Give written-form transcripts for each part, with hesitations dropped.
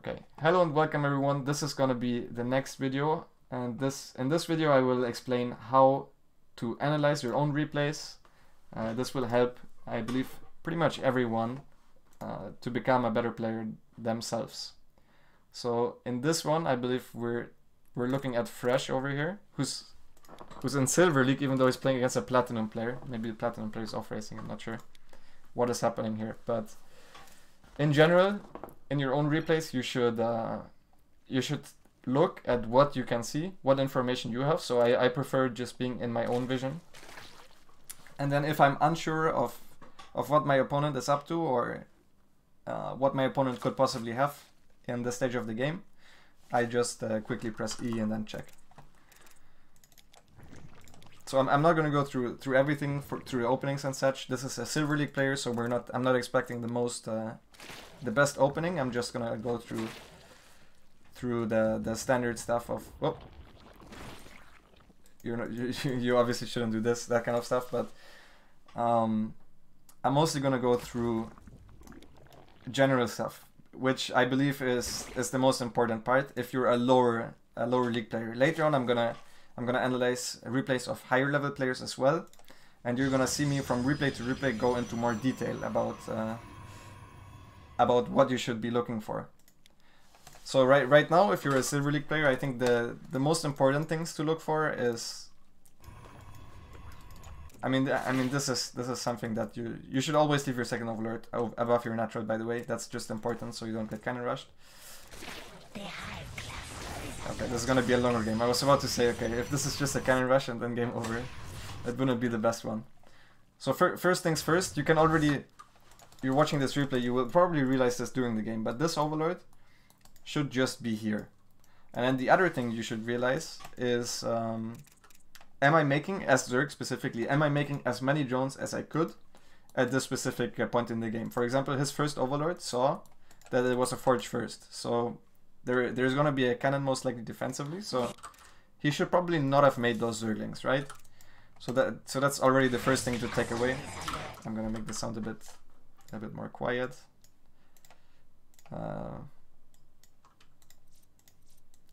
Okay, hello and welcome everyone. This is gonna be the next video, and in this video I will explain how to analyze your own replays. This will help, I believe, pretty much everyone to become a better player themselves. So in this one, I believe we're looking at Fresh over here, who's in Silver League, even though he's playing against a Platinum player. Maybe the Platinum player is off racing. I'm not sure what is happening here, but in general, in your own replays, you should look at what you can see, what information you have. So I prefer just being in my own vision. And then if I'm unsure of what my opponent is up to, or what my opponent could possibly have in this stage of the game, I just quickly press E and then check. So I'm not going to go through everything through the openings and such. This is a Silver League player, so I'm not expecting the best opening. I'm just gonna go through the standard stuff of, whoop, you obviously shouldn't do that kind of stuff, but I'm mostly gonna go through general stuff, which I believe is the most important part if you're a lower league player. Later on, I'm gonna analyze replays of higher level players as well, and you're gonna see me from replay to replay go into more detail about what you should be looking for. So right now, if you're a Silver League player, I think the most important things to look for is, I mean this is something that you should always leave your second overlord above your natural, by the way. That's just important so you don't get cannon rushed. Okay, this is gonna be a longer game. I was about to say, okay, if this is just a cannon rush and then game over, it wouldn't be the best one. So first things first, you're watching this replay, you will probably realize this during the game, but this overlord should just be here. And then the other thing you should realize is, am I making, as Zerg specifically, am I making as many drones as I could at this specific point in the game? For example, his first overlord saw that it was a forge first, so there's gonna be a cannon most likely defensively, so he should probably not have made those Zerglings, right? So that's already the first thing to take away. I'm gonna make the sound a bit more quiet.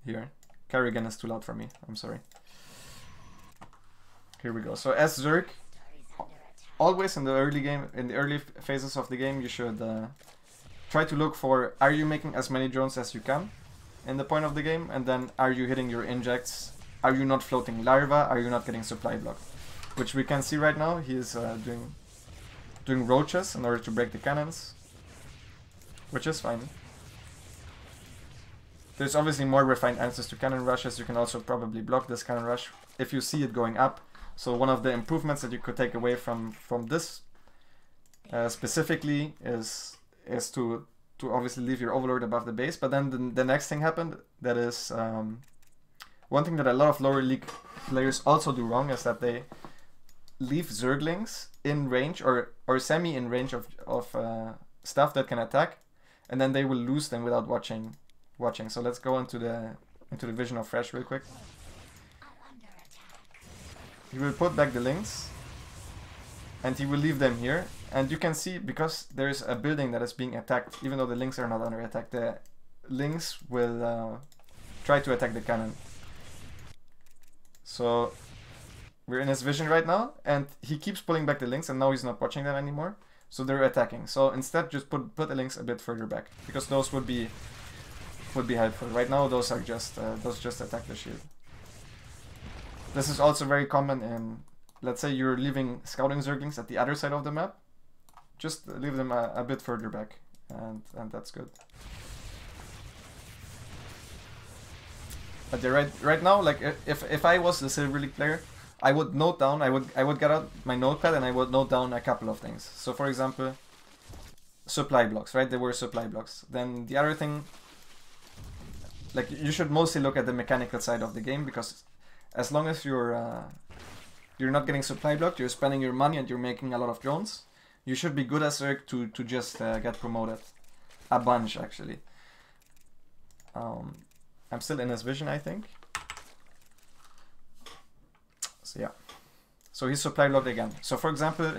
Here, Kerrigan is too loud for me. I'm sorry. Here we go. So as Zerg, always in the early phases of the game, you should try to look for, are you making as many drones as you can in the point of the game, and then are you hitting your injects? Are you not floating larva? Are you not getting supply blocked? Which we can see right now. He is doing roaches in order to break the cannons, which is fine. There's obviously more refined answers to cannon rushes. You can also probably block this cannon rush if you see it going up. So one of the improvements that you could take away from this specifically is to obviously leave your overlord above the base. But then the next thing happened, that is one thing that a lot of lower league players also do wrong, is that they leave Zerglings in range or semi in range of stuff that can attack, and then they will lose them without watching. So let's go into the vision of Fresh real quick. He will put back the links, and he will leave them here. And you can see, because there is a building that is being attacked, even though the links are not under attack, the links will try to attack the cannon. So we're in his vision right now, and he keeps pulling back the links, and now he's not watching them anymore. So they're attacking. So instead, just put the links a bit further back, because those would be helpful. Right now, those just attack the shield. This is also very common in, let's say you're leaving scouting Zerglings at the other side of the map. Just leave them a bit further back, and that's good. But right now, like if I was the Silver League player, I would note down, I would get out my notepad and I would note down a couple of things. So for example, supply blocks, right? There were supply blocks. Then the other thing, like, you should mostly look at the mechanical side of the game, because as long as you're not getting supply blocked, you're spending your money and you're making a lot of drones, you should be good as Zerg to just get promoted. A bunch, actually. I'm still in his vision, I think. So yeah. So he's supply blocked again. So for example,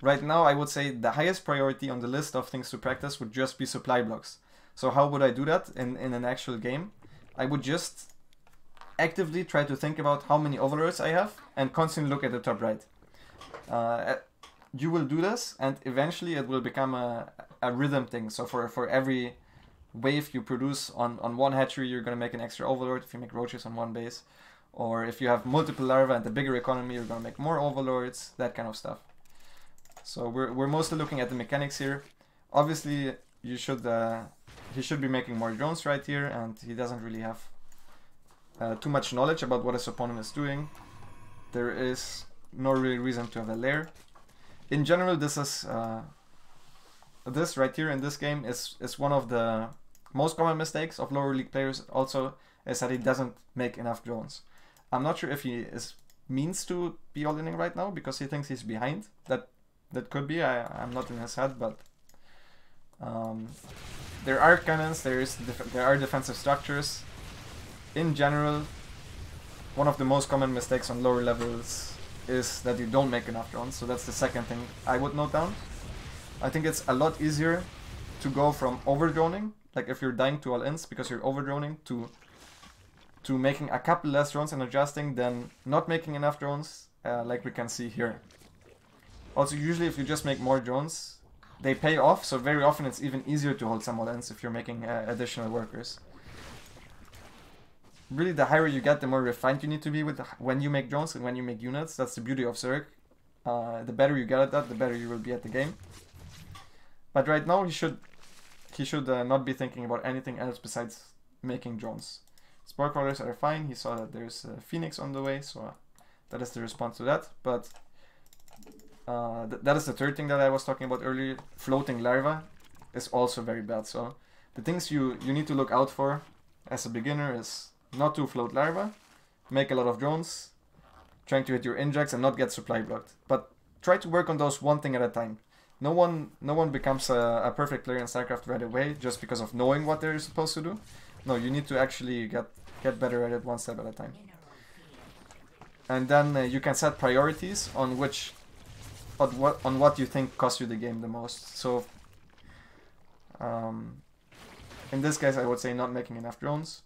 right now I would say the highest priority on the list of things to practice would just be supply blocks. So how would I do that in an actual game? I would just actively try to think about how many overlords I have and constantly look at the top right. You will do this, and eventually it will become a rhythm thing. So for every wave you produce on one hatchery, you're going to make an extra overlord if you make roaches on one base. Or if you have multiple larvae and a bigger economy, you're going to make more overlords, that kind of stuff. So we're mostly looking at the mechanics here. Obviously, he should be making more drones right here, and he doesn't really have too much knowledge about what his opponent is doing. There is no real reason to have a lair. In general, this is this right here in this game is one of the most common mistakes of lower league players. Also, is that he doesn't make enough drones. I'm not sure if he means to be all-inning right now because he thinks he's behind. That could be. I'm not in his head, but there are cannons. There are defensive structures. In general, one of the most common mistakes on lower levels is that you don't make enough drones. So that's the second thing I would note down. I think it's a lot easier to go from over-droning, like if you're dying to all-ins because you're over-droning, to making a couple less drones and adjusting than not making enough drones, like we can see here. Also, usually if you just make more drones, they pay off, so very often it's even easier to hold some all-ins if you're making additional workers. Really, the higher you get, the more refined you need to be with when you make drones and when you make units. That's the beauty of Zerg. The better you get at that, the better you will be at the game. But right now, he should not be thinking about anything else besides making drones. Spore crawlers are fine. He saw that there's a Phoenix on the way, so that is the response to that. But that is the third thing that I was talking about earlier. Floating larva is also very bad. So the things you need to look out for as a beginner is not to float larva, make a lot of drones, trying to hit your injects and not get supply blocked. But try to work on those one thing at a time. No one becomes a perfect player in StarCraft right away just because of knowing what they're supposed to do. No, you need to actually get better at it one step at a time. And then you can set priorities on what you think costs you the game the most. So in this case, I would say not making enough drones.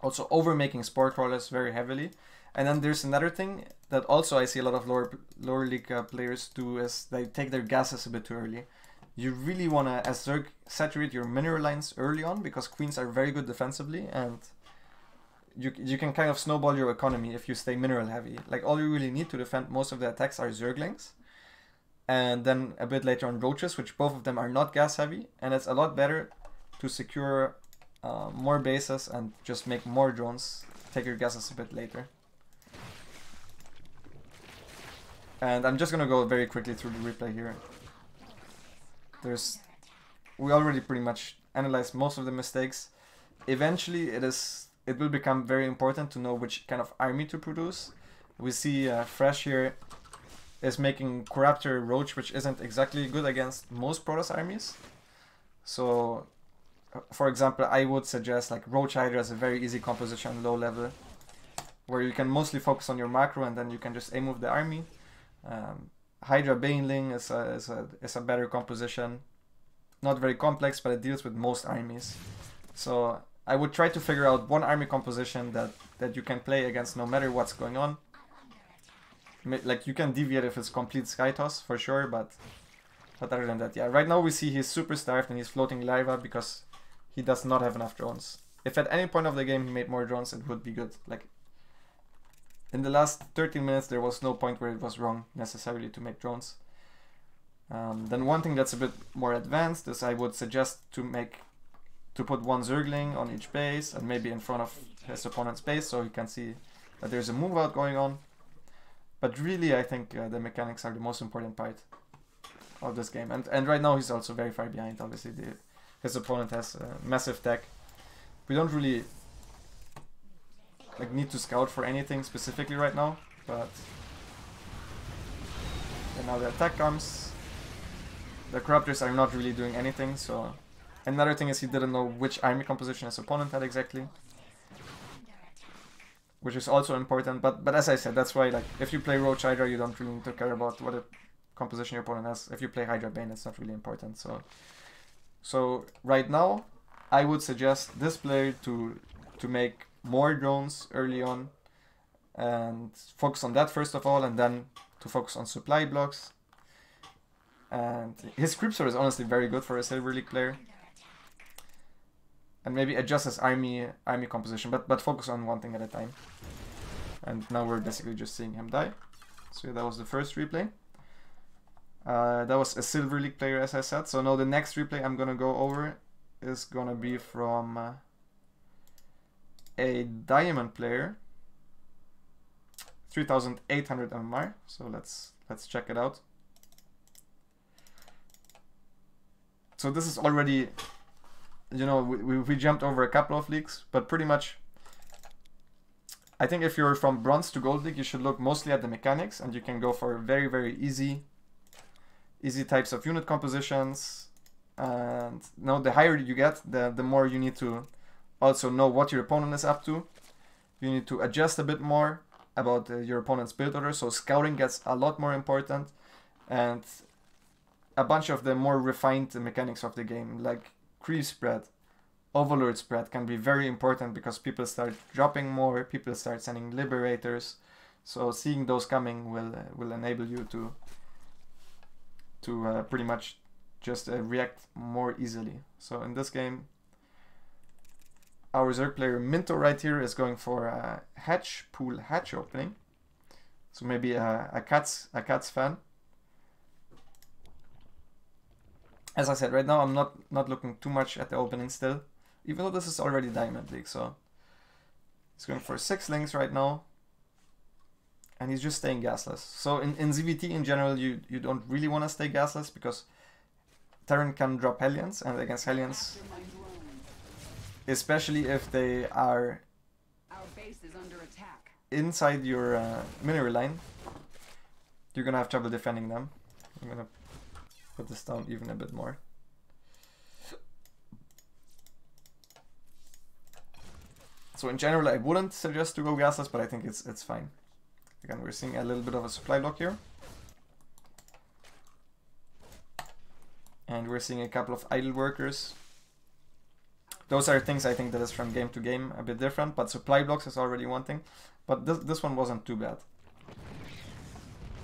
Also over making spore crawlers very heavily. And then there's another thing that also I see a lot of lower league players do is they take their gases a bit too early. You really want to, as Zerg, saturate your mineral lines early on because queens are very good defensively, and you can kind of snowball your economy if you stay mineral heavy. Like all you really need to defend most of the attacks are Zerglings, and then a bit later on roaches, which both of them are not gas heavy, and it's a lot better to secure more bases and just make more drones, take your gases a bit later. And I'm just gonna go very quickly through the replay here. We already pretty much analyzed most of the mistakes. Eventually it will become very important to know which kind of army to produce. We see Fresh here is making Corruptor Roach, which isn't exactly good against most Protoss armies. So for example, I would suggest like Roach Hydra is a very easy composition low level, where you can mostly focus on your macro and then you can just aim with the army. Hydra Baneling is a better composition. Not very complex, but it deals with most armies. So I would try to figure out one army composition that you can play against no matter what's going on. Like you can deviate if it's complete Sky Toss for sure, but other than that, yeah. Right now we see he's super starved and he's floating larva because he does not have enough drones. If at any point of the game he made more drones, it would be good. Like in the last 13 minutes, there was no point where it was wrong necessarily to make drones. Then one thing that's a bit more advanced is I would suggest to put one Zergling on each base and maybe in front of his opponent's base so he can see that there's a move out going on. But really, I think the mechanics are the most important part of this game. And right now he's also very far behind. Obviously, his opponent has massive tech. We don't really need to scout for anything specifically right now, but and now the attack comes. The Corruptors are not really doing anything, so another thing is he didn't know which army composition his opponent had exactly, which is also important. But as I said, that's why like if you play Roach Hydra, you don't really need to care about what composition your opponent has. If you play Hydra Bane, it's not really important. So So right now, I would suggest this player to make more drones early on and focus on that first of all, and then to focus on supply blocks. And his creep sword is honestly very good for a Silver League player. And maybe adjust his army composition, but focus on one thing at a time. And now we're basically just seeing him die. So that was the first replay. That was a Silver League player, as I said. So now the next replay I'm gonna go over is gonna be from a Diamond player, 3,800 MMR. So let's check it out. So this is already, you know, we jumped over a couple of leagues, but pretty much, I think if you're from Bronze to Gold League, you should look mostly at the mechanics, and you can go for very, very easy types of unit compositions. And now the higher you get, the more you need to also know what your opponent is up to. You need to adjust a bit more about your opponent's build order, so scouting gets a lot more important, and a bunch of the more refined mechanics of the game, like creep spread, overlord spread, can be very important because people start dropping more, people start sending liberators. So seeing those coming will enable you to pretty much just react more easily. So in this game, our Zerg player Minto right here is going for a pool hatch opening. So maybe a Cats fan. As I said, right now I'm not looking too much at the opening still, even though this is already Diamond League. So he's going for 6 links right now, and he's just staying gasless. So in ZVT in general, you don't really want to stay gasless because Terran can drop Hellions, and against Hellions, especially if they are inside your mineral line, you're gonna have trouble defending them. I'm gonna put this down even a bit more. So in general, I wouldn't suggest to go gasless, but I think it's fine. Again, we're seeing a little bit of a supply block here. And we're seeing a couple of idle workers. Those are things I think that is from game to game a bit different, but supply blocks is already one thing. But this one wasn't too bad.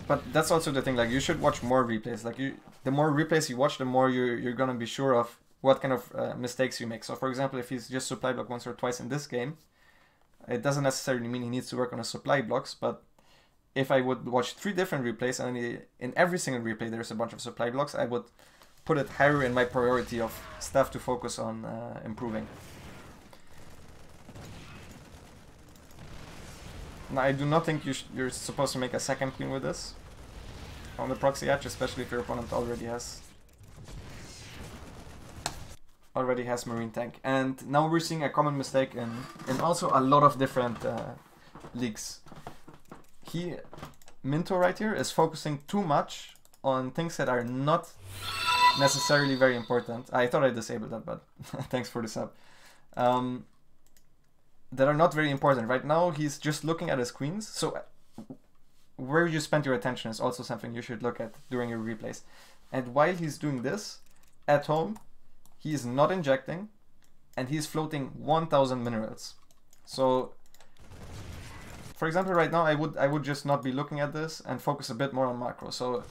But that's also the thing, like, you should watch more replays. Like, the more replays you watch, the more you're gonna be sure of what kind of mistakes you make. So for example, if he's just supply block once or twice in this game, it doesn't necessarily mean he needs to work on his supply blocks. But if I would watch 3 different replays, and in every single replay there's a bunch of supply blocks, I would put it higher in my priority of stuff to focus on improving. Now, I do not think you're supposed to make a second queen with this on the proxy hatch, especially if your opponent already has Marine Tank. And now we're seeing a common mistake in also a lot of different leagues. Minto right here is focusing too much on things that are not necessarily very important. I thought I disabled that, but thanks for the sub. That are not very important. Right now he's just looking at his queens, so where you spend your attention is also something you should look at during your replays. And while he's doing this, at home, he is not injecting, and he's floating 1,000 minerals. So, for example, right now I would just not be looking at this and focus a bit more on macro. So,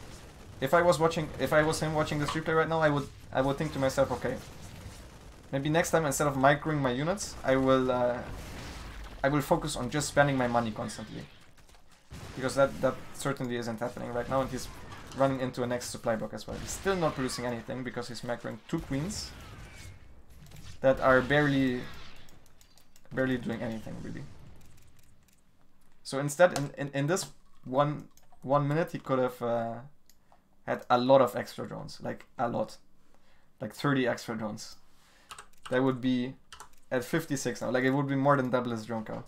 if I was him watching this replay right now, I would think to myself, okay, maybe next time instead of microing my units, I will focus on just spending my money constantly, because that certainly isn't happening right now, and he's running into a next supply block as well. He's still not producing anything because he's macroing 2 queens that are barely doing anything really. So instead, in this one minute, he could have had a lot of extra drones, like a lot, like 30 extra drones. That would be at 56 now, like it would be more than double his drone count.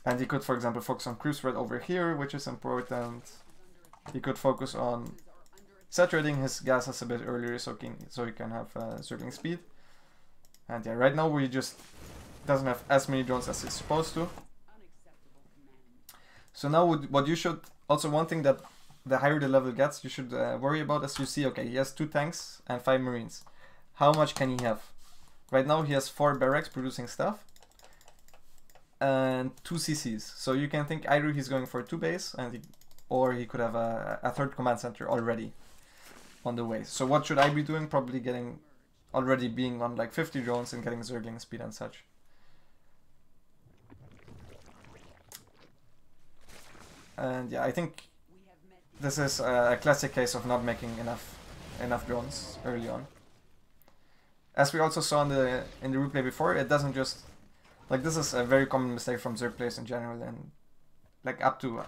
And he could, for example, focus on creep spread over here, which is important. He could focus on saturating his gases a bit earlier, so he can have circling speed. And yeah, right now we just doesn't have as many drones as he's supposed to. So now what you should, also one thing that the higher the level gets, you should worry about as you see, okay, he has 2 tanks and 5 marines. How much can he have? Right now he has 4 barracks producing stuff and 2 CCs. So you can think either he's going for 2 base and or he could have a 3rd command center already on the way. So what should I be doing? Probably already being on like 50 drones and getting Zergling speed and such. And yeah, I think this is a classic case of not making enough drones early on. As we also saw in the replay before, it doesn't just like this is a very common mistake from Zerg players in general and like up to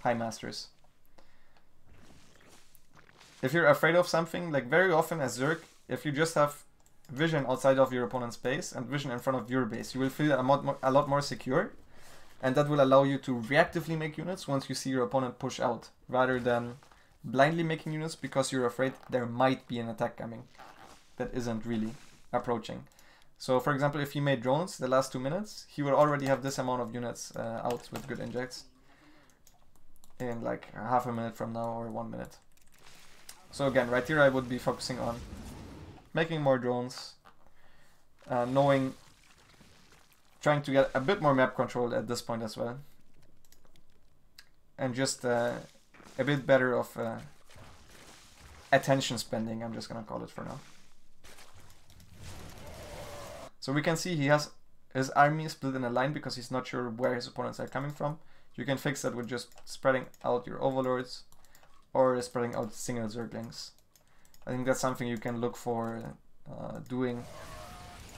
high masters. If you're afraid of something, like very often as Zerg, if you just have vision outside of your opponent's base and vision in front of your base, you will feel a lot more secure. And that will allow you to reactively make units once you see your opponent push out, rather than blindly making units because you're afraid there might be an attack coming that isn't really approaching. So for example, if he made drones the last 2 minutes, he will already have this amount of units out with good injects in like half a minute from now or 1 minute. So again, right here I would be focusing on making more drones, trying to get a bit more map control at this point as well, and just a bit better of attention spending, I'm just gonna call it for now. So we can see he has his army split in a line because he's not sure where his opponents are coming from. You can fix that with just spreading out your overlords or spreading out single Zerglings. I think that's something you can look for doing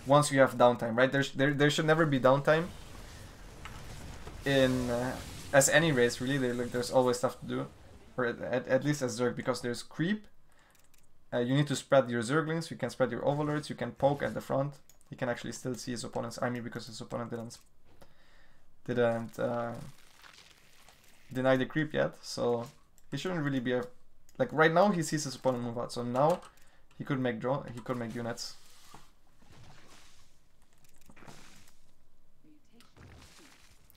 once you have downtime, right? There should never be downtime in as any race, really. There's always stuff to do, or at least as Zerg, because there's creep. You need to spread your Zerglings, you can spread your overlords, you can poke at the front. He can actually still see his opponent's army because his opponent didn't deny the creep yet, so he shouldn't really be like right now he sees his opponent move out, so now he could make units.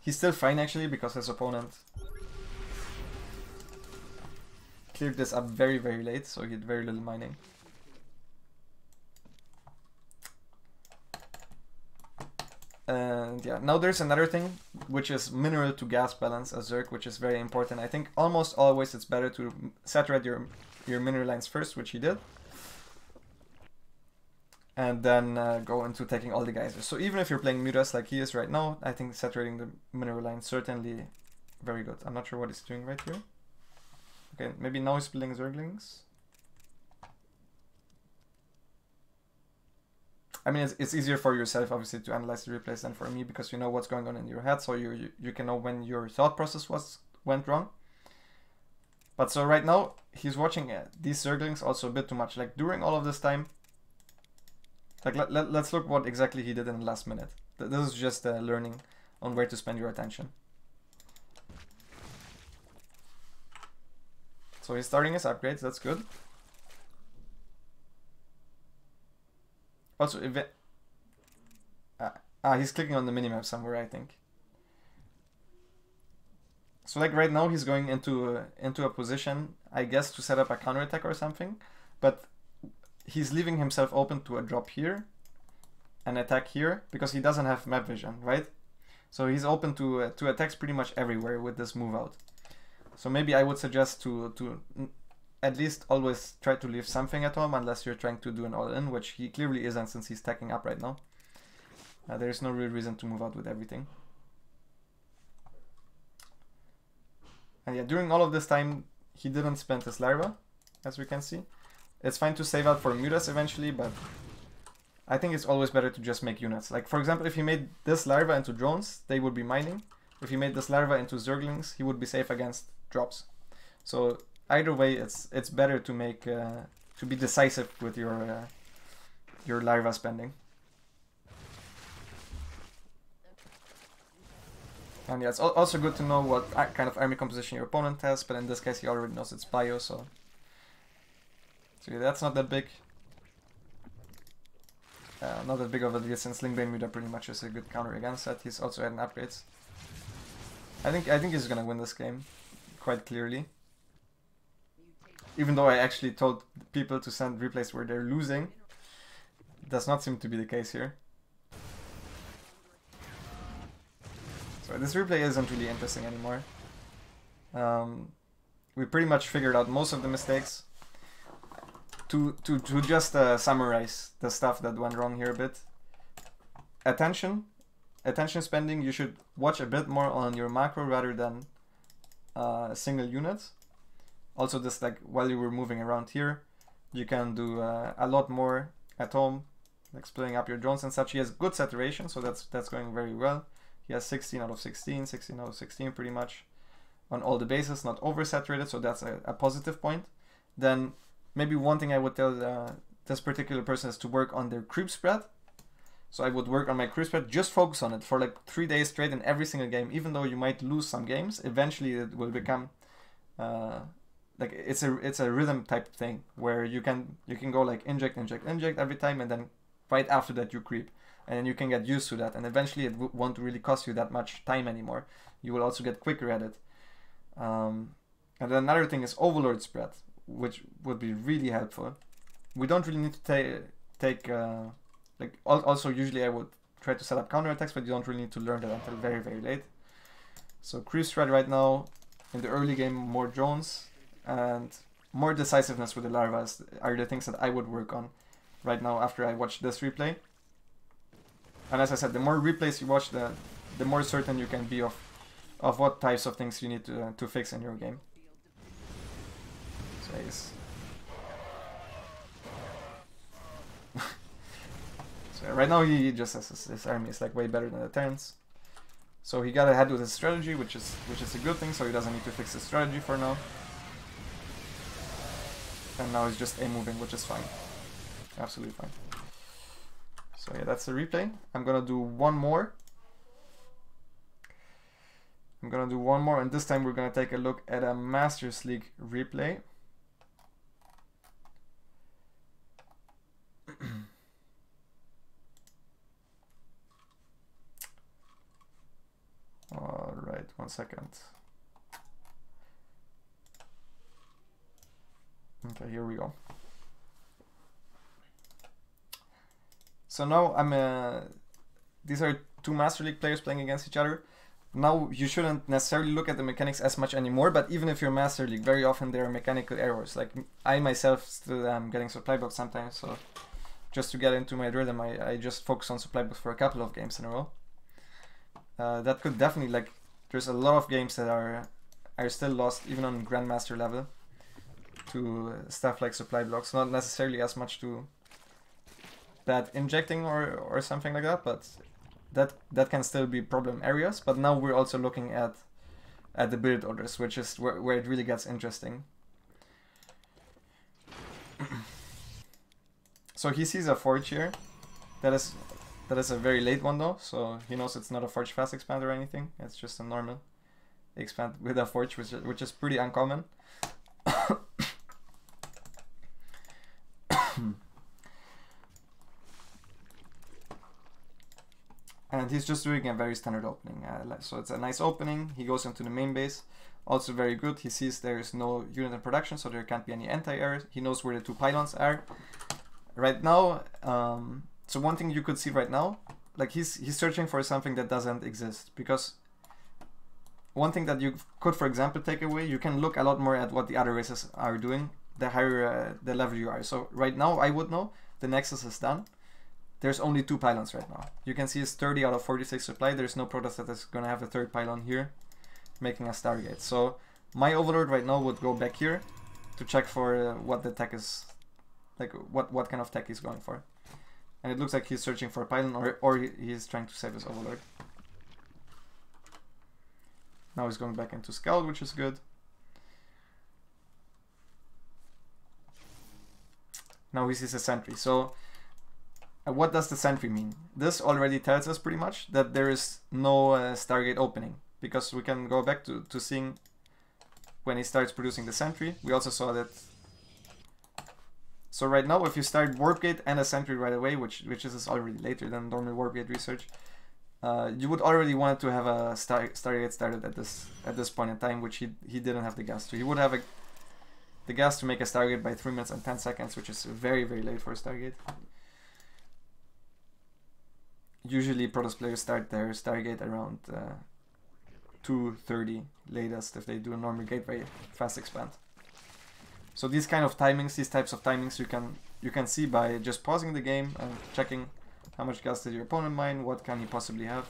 He's still fine actually because his opponent cleared this up very late, so he had very little mining. And yeah, now there's another thing, which is mineral to gas balance as Zerg, which is very important. I think almost always it's better to saturate your mineral lines first, which he did, and then go into taking all the geysers. So even if you're playing Mutas like he is right now, I think saturating the mineral line certainly very good. I'm not sure what he's doing right here. Okay, maybe now he's building Zerglings. I mean, it's easier for yourself, obviously, to analyze the replays than for me, because you know what's going on in your head, so you can know when your thought process went wrong. But so right now, he's watching these Zerglings also a bit too much. Like, during all of this time, like let's look what exactly he did in the last minute. This is just learning on where to spend your attention. So he's starting his upgrades, that's good. Also, he's clicking on the minimap somewhere, I think. So like right now he's going into a position, I guess, to set up a counterattack or something, but he's leaving himself open to a drop here, an attack here, because he doesn't have map vision, right? So he's open to attacks pretty much everywhere with this move out. So maybe I would suggest to at least always try to leave something at home, unless you're trying to do an all-in, which he clearly isn't since he's stacking up right now. There is no real reason to move out with everything. And yeah, during all of this time, he didn't spend his larva, as we can see. It's fine to save out for mutas eventually, but I think it's always better to just make units. Like, for example, if he made this larva into drones, they would be mining. If he made this larva into Zerglings, he would be safe against drops. So either way, it's better to make to be decisive with your larva spending. And yeah, it's also good to know what kind of army composition your opponent has, but in this case he already knows it's bio, so yeah, that's not that big. Not that big of a deal, since Lingbane Muta pretty much is a good counter against that. He's also adding upgrades. I think he's gonna win this game quite clearly. even though I actually told people to send replays where they're losing. It does not seem to be the case here. So this replay isn't really interesting anymore. We pretty much figured out most of the mistakes. To just summarize the stuff that went wrong here a bit. Attention spending, you should watch a bit more on your macro rather than single units. Also, just like while you were moving around here, you can do a lot more at home, like splitting up your drones and such. He has good saturation, so that's going very well. He has 16 out of 16, 16 out of 16 pretty much on all the bases, not oversaturated, so that's a positive point. Then maybe one thing I would tell this particular person is to work on their creep spread. So I would work on my creep spread, just focus on it for like 3 days straight in every single game. Even though you might lose some games, eventually it will become like it's a rhythm type thing where you can go like inject every time, and then right after that you creep, and then you can get used to that, and eventually it won't really cost you that much time anymore. You will also get quicker at it. And then another thing is overlord spread, which would be really helpful. We don't really need to take like also usually I would try to set up counterattacks, but you don't really need to learn that until very, very late. So creep spread right now in the early game, more drones and more decisiveness with the larvas are the things that I would work on right now after I watch this replay. And as I said, the more replays you watch, the more certain you can be of what types of things you need to fix in your game. So I guess. So right now he just has his army is like way better than the Terrans. So he got ahead with his strategy, which is a good thing. So he doesn't need to fix his strategy for now. And now he's just A-moving, which is fine. Absolutely fine. So yeah, that's the replay. I'm gonna do one more. And this time we're gonna take a look at a Masters League replay. All right, 1 second. Okay, here we go. So now these are two Master League players playing against each other. Now you shouldn't necessarily look at the mechanics as much anymore, but even if you're Master League, very often there are mechanical errors. Like I myself still am getting supply blocks sometimes, so just to get into my rhythm, I just focus on supply blocks for a couple of games in a row. That could definitely, like, there's a lot of games that are still lost, even on Grandmaster level, to stuff like supply blocks. Not necessarily as much to bad injecting or something like that, but that can still be problem areas. But now we're also looking at the build orders, which is where it really gets interesting. So he sees a forge here. That is a very late one though, so he knows it's not a forge fast expand or anything. It's just a normal expand with a forge, which is pretty uncommon. And he's just doing a very standard opening. So it's a nice opening. He goes into the main base. Also very good. He sees there is no unit in production, so there can't be any anti-air. He knows where the two pylons are. Right now, so one thing you could see right now, like he's searching for something that doesn't exist, because one thing that you could, for example, take away, you can look a lot more at what the other races are doing the higher the level you are. So right now I would know the Nexus is done. There's only 2 pylons right now. You can see it's 30 out of 46 supply. There's no Protoss that is going to have a 3rd pylon here, making a Stargate. So my Overlord right now would go back here to check for what the tech is, like what kind of tech he's going for. And it looks like he's searching for a pylon, or he's trying to save his Overlord. Now he's going back into Scout, which is good. Now he sees a sentry. So what does the sentry mean? This already tells us pretty much that there is no Stargate opening, because we can go back to seeing when he starts producing the sentry. We also saw that. So right now, if you start Warp Gate and a sentry right away, which is already later than normal Warp Gate research, you would already want to have a Stargate started at this point in time, which he didn't have the gas to. He would have the gas to make a Stargate by 3 minutes and 10 seconds, which is very, very late for a Stargate. Usually Protoss players start their Stargate around 2:30 latest if they do a normal gateway fast expand. So these kind of timings, these types of timings you can see by just pausing the game and checking how much gas did your opponent mine, what can he possibly have.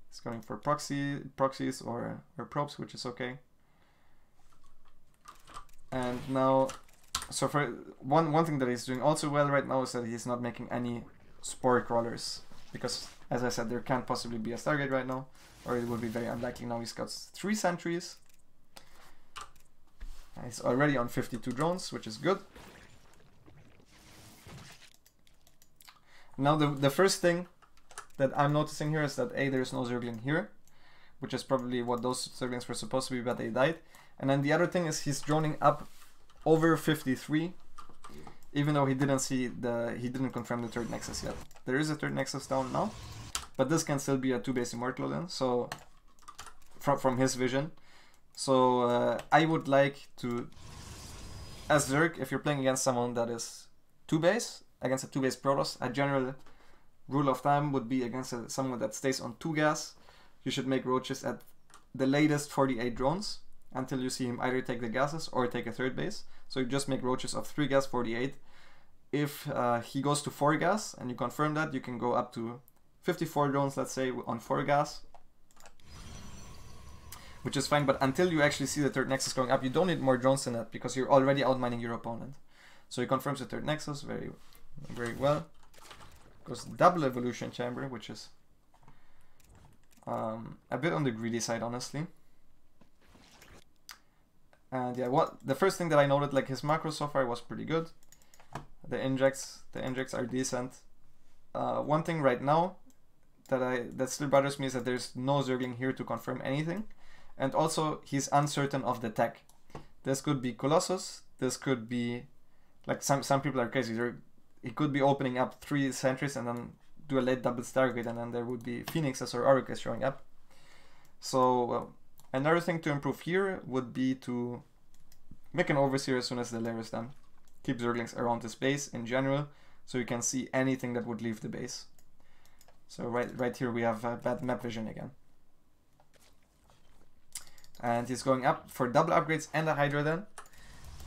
It's going for proxies or probes, which is okay. And now, so for one thing that he's doing also well right now is that he's not making any spore crawlers, because as I said, there can't possibly be a Stargate right now, or it would be very unlikely. Now he's got 3 sentries. He's already on 52 drones, which is good. Now the first thing that I'm noticing here is that there's no Zergling here, which is probably what those Zerglings were supposed to be, but they died. And then the other thing is he's droning up over 53, even though he didn't confirm the third nexus yet. There is a third nexus down now, but this can still be a 2-base Immortal then, so from his vision. So I would like to, as Zerg, if you're playing against someone that is 2-base, against a 2-base Protoss, a general rule of thumb would be against someone that stays on 2 gas, you should make roaches at the latest 48 drones until you see him either take the gases or take a third base. So you just make roaches of 3 gas 48. If he goes to 4 gas and you confirm that, you can go up to 54 drones, let's say, on 4 gas, which is fine. But until you actually see the third nexus going up, you don't need more drones than that, because you're already outmining your opponent. So he confirms the third nexus very, very well. Goes double evolution chamber, which is a bit on the greedy side, honestly. And yeah, the first thing that I noted, like his macro so far was pretty good. The injects are decent. One thing right now that still bothers me is that there's no Zergling here to confirm anything, and also he's uncertain of the tech. This could be Colossus. This could be, like, some people are crazy. He could be opening up 3 sentries and then do a late double Stargate, and then there would be Phoenixes or Oracles showing up. So another thing to improve here would be to make an Overseer as soon as the lair is done. Keep Zerglings around this base in general, so you can see anything that would leave the base. So right here we have bad map vision again. And he's going up for double upgrades and a Hydra then,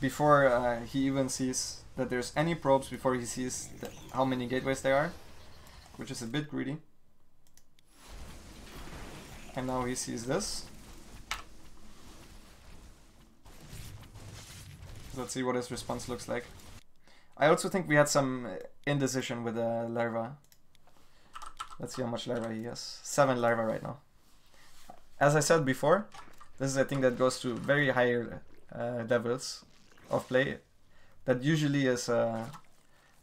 before he even sees that there's any probes, before he sees how many gateways there are, which is a bit greedy. And now he sees this. Let's see what his response looks like. I also think we had some indecision with the larva. Let's see how much larva he has. 7 larva right now. As I said before, this is a thing that goes to very high levels of play. That usually is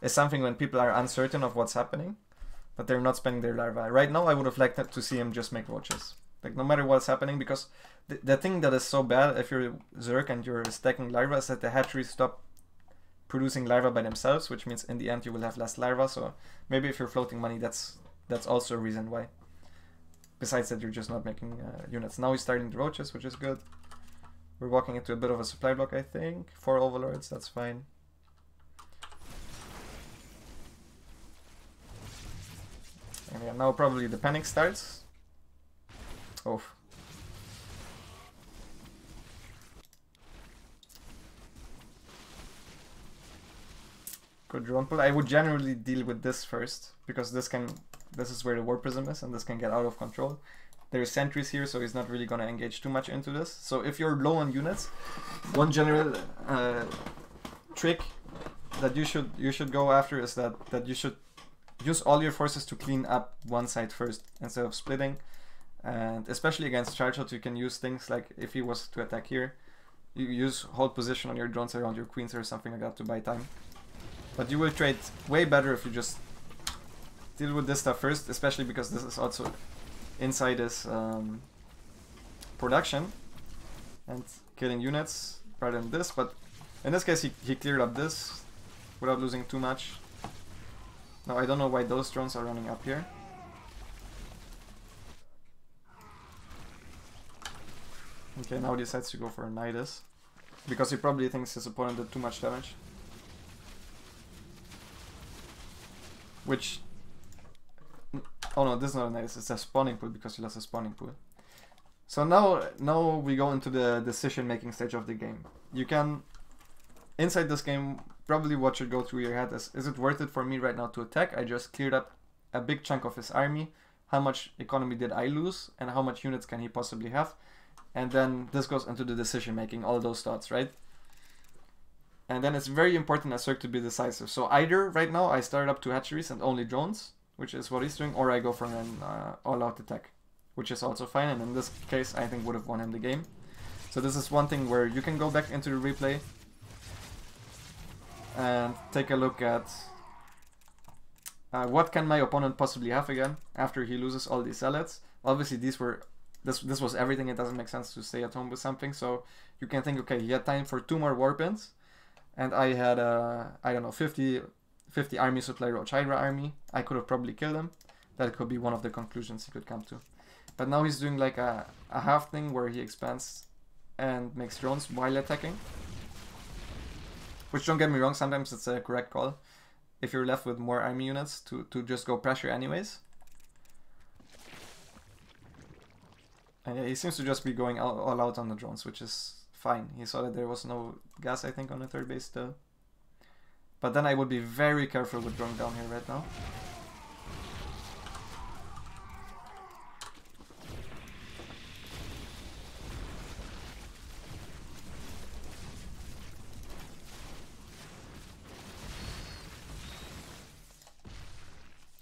something when people are uncertain of what's happening, but they're not spending their larva. Right now I would have liked to see him just make roaches. Like, no matter what's happening, because the thing that is so bad if you're Zerg and you're stacking larva is that the hatcheries stop producing larva by themselves, which means in the end you will have less larva. So maybe if you're floating money, that's also a reason why. Besides that, you're just not making units. Now he's starting the roaches, which is good. We're walking into a bit of a supply block, I think. 4 overlords, that's fine. And yeah, now probably the panic starts. Oh. Good drone pull. I would generally deal with this first, because this is where the War Prism is, and this can get out of control. There's sentries here, so he's not really going to engage too much into this. So if you're low on units, one general trick that you should go after is that you should use all your forces to clean up one side first instead of splitting. And especially against chargeouts, you can use things like, if he was to attack here, you use hold position on your drones around your queens or something like that to buy time. But you will trade way better if you just deal with this stuff first, especially because this is also inside his production and killing units rather than this. But in this case he cleared up this without losing too much. Now I don't know why those drones are running up here. Okay, now he decides to go for a Nidus. because he probably thinks his opponent did too much damage. Which... Oh no, this is not a nice, it's a spawning pool because he lost a spawning pool. So now we go into the decision-making stage of the game. You can, inside this game, probably what should go through your head is it worth it for me right now to attack? I just cleared up a big chunk of his army. How much economy did I lose? And how much units can he possibly have? And then this goes into the decision-making, all those thoughts, right? And then it's very important as Zerg to be decisive. So either right now I start up 2 hatcheries and only drones, which is what he's doing, or I go for an all-out attack, which is also fine, and in this case I think would have won him the game. So this is one thing where you can go back into the replay and take a look at what can my opponent possibly have again after he loses all these zealots. Obviously this was everything. It doesn't make sense to stay at home with something, so you can think, okay, he had time for 2 more warpins, and I had I don't know, 50 army supply Roach Hydra army. I could have probably killed him. That could be one of the conclusions he could come to. But now he's doing like a half thing where he expands and makes drones while attacking. Which, don't get me wrong, sometimes it's a correct call if you're left with more army units to just go pressure anyways. And yeah, he seems to just be going all out on the drones, which is fine. He saw that there was no gas, I think, on the 3rd base still. But then I would be very careful with going down here right now.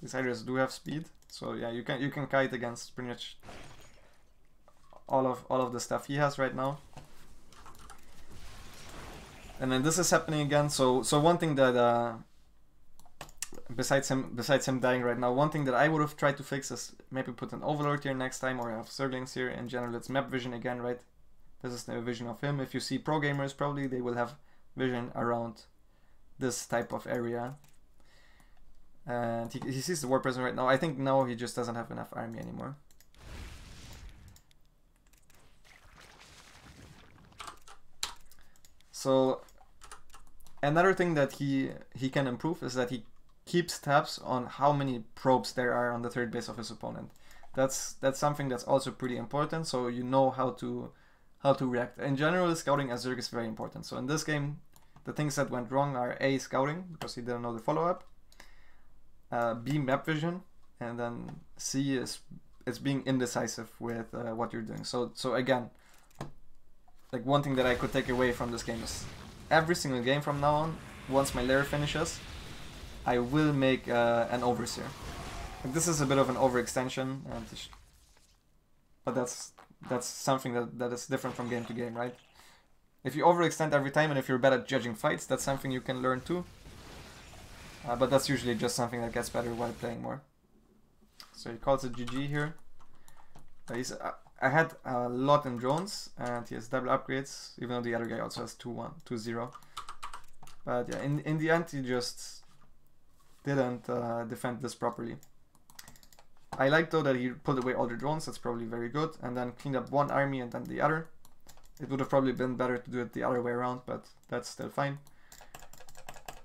These hydras do have speed, so yeah, you can kite against pretty much all of the stuff he has right now. And then this is happening again. So one thing that besides him dying right now, one thing that I would have tried to fix is maybe put an overlord here next time, or have Zerglings here. In general, it's map vision again, right? This is the vision of him. If you see pro gamers, probably they will have vision around this type of area. And he sees the war present right now. I think now he just doesn't have enough army anymore. So another thing that he can improve is that he keeps tabs on how many probes there are on the 3rd base of his opponent. That's something that's also pretty important, so you know how to react. In general, scouting as Zerg is very important. So in this game, the things that went wrong are A, scouting, because he didn't know the follow-up, B, map vision, and then C is being indecisive with what you're doing. So again, like one thing that I could take away from this game is every single game from now on, once my lair finishes, I will make an overseer. Like, this is a bit of an overextension, but that's something that is different from game to game, right? If you overextend every time and if you're bad at judging fights, that's something you can learn too. But that's usually just something that gets better while playing more. So he calls it GG here. I had a lot in drones, and he has double upgrades, even though the other guy also has 2-1, 2-0. But yeah, in the end, he just didn't defend this properly. I like though that he put away all the drones. That's probably very good, and then cleaned up one army and then the other. It would have probably been better to do it the other way around, but that's still fine.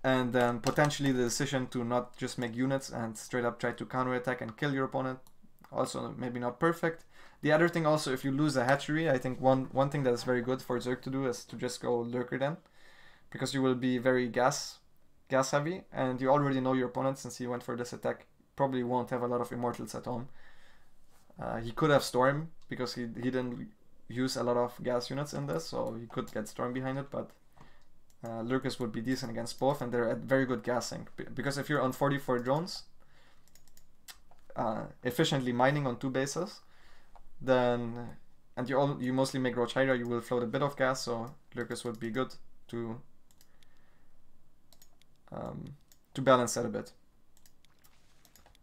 And then potentially the decision to not just make units and straight up try to counterattack and kill your opponent. Also maybe not perfect. The other thing also, if you lose a hatchery, I think one thing that is very good for Zerg to do is to just go Lurker then. Because you will be very gas heavy, and you already know your opponent since he went for this attack. Probably won't have a lot of Immortals at home. He could have Storm, because he didn't use a lot of gas units in this, so he could get Storm behind it, but Lurkers would be decent against both, and they're at very good gas sync. Because if you're on 44 drones, efficiently mining on 2 bases, then, and you mostly make Roach Hydra, you will float a bit of gas, so Lurkers would be good to balance that a bit.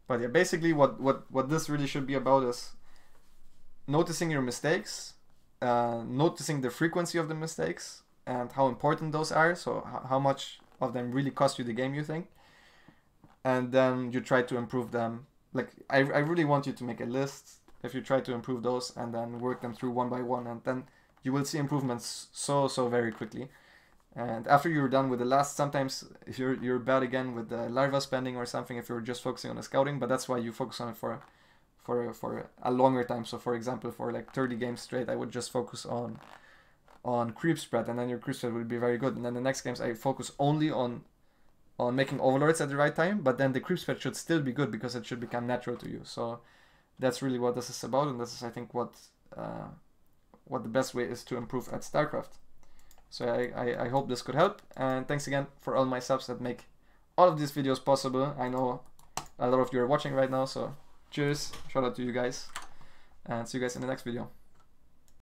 But yeah, basically what this really should be about is noticing your mistakes, noticing the frequency of the mistakes, and how important those are, so how much of them really cost you the game, you think, and then you try to improve them. Like, I really want you to make a list if you try to improve those, and then work them through one by one, and then you will see improvements so very quickly. And after you're done with the last, sometimes if you're bad again with the larva spending or something, if you're just focusing on the scouting, but that's why you focus on it for a longer time. So for example, for like 30 games straight, I would just focus on creep spread, and then your creep spread will be very good. And then the next games I focus only on making overlords at the right time, but then the creep spread should still be good because it should become natural to you. So that's really what this is about, and this is, I think, what the best way is to improve at StarCraft. So I hope this could help, and thanks again for all my subs that make all of these videos possible. I know a lot of you are watching right now, so cheers, shout out to you guys, and see you guys in the next video.